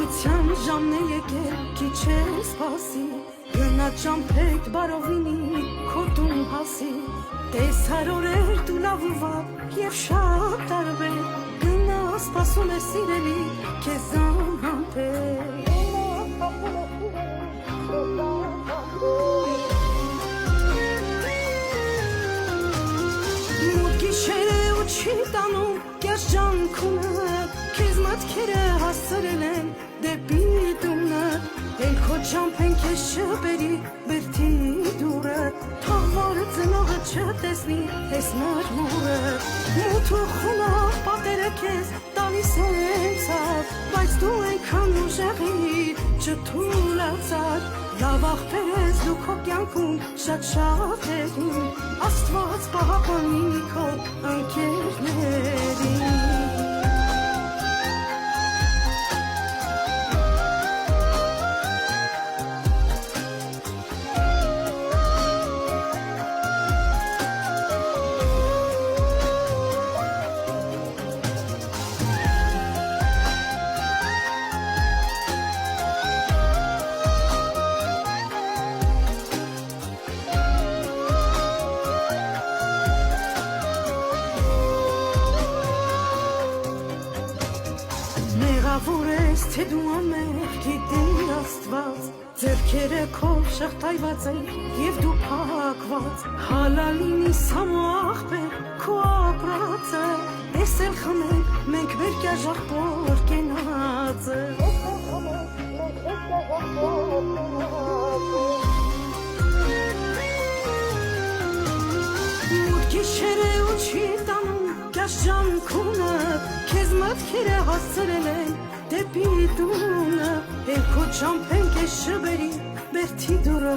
Լռության ժամն է եկել, քիչ է սպասի, գնա ճամփեք բարով լինի, քո տուն հասի, տեսար օրեր դու լավ ու վատ և շատ տարբեր, գնա սպասում է սիրելի, քեզ անհամբեր։ Մութ գիշեր է ու չի տանում կես ջանքունը, քեզ մտքերը հասցրել են դեպի տունը, էլ քո ճամփեն քեզ չբերի բերդի դուրը, թող որ ծնողը չտեսնի այս մրմուրը, մութ ու խոնավ պատերը քեզ տալիս են ցավ, բայց դու այնքան ուժեղի չթուլացար, լավ աղբեր ես դու քո կյանքում շատ շատերին, Աստված պահապանի քո ընկերներին։ Մեղավոր ես, թե դու ամեղ գիտի Աստված, ձեռքերը քո շղթայված են և դու փակված, հալալինի սամո աղբեր քո ապրածը, տեսել խմենք մենք մեր կյաժախբոր կենացը։ Մութ գիշեր է ու չի տանում կյաս ջանքունը, քեզ մտքերը հասցրել են դեպի տունը, էլ քո ճամփեն քեզ չբերի բերդի դուրը,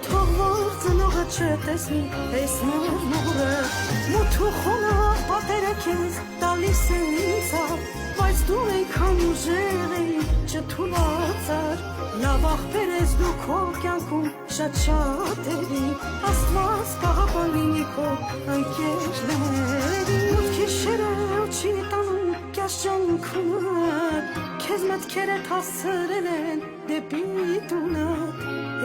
թող որ ծնողը չտեսնի այս մրմուրը, մութ ու խոնավ պատերը քեզ տալիս են ցավ, բայց դու այնքան ուժեղի չթուլացար, լավ աղբեր ես դու քո կյանքում շատ շատերի, Աստված պահապան լինի քո ընկերներին։ Մութ գիշերը ու չի տանում կյաս ջանքունը, քեզ մտքերը հասցրել են դեպի տունը,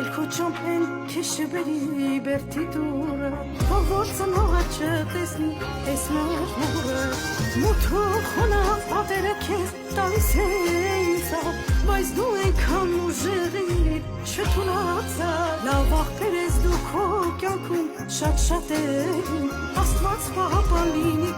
էլ քո ճամփեն քեզ չբերի բերդի դուրը, թող որ ծնողը չտեսնի այս մրմուրը, մութ ու խոնավ պատերը քեզ տալիս են ցավ, բայց դու այնքան ուժեղի չթուլացար, լավ աղբեր ես դու քո կյանքում շատ շատերին, Աստված պահապան լինի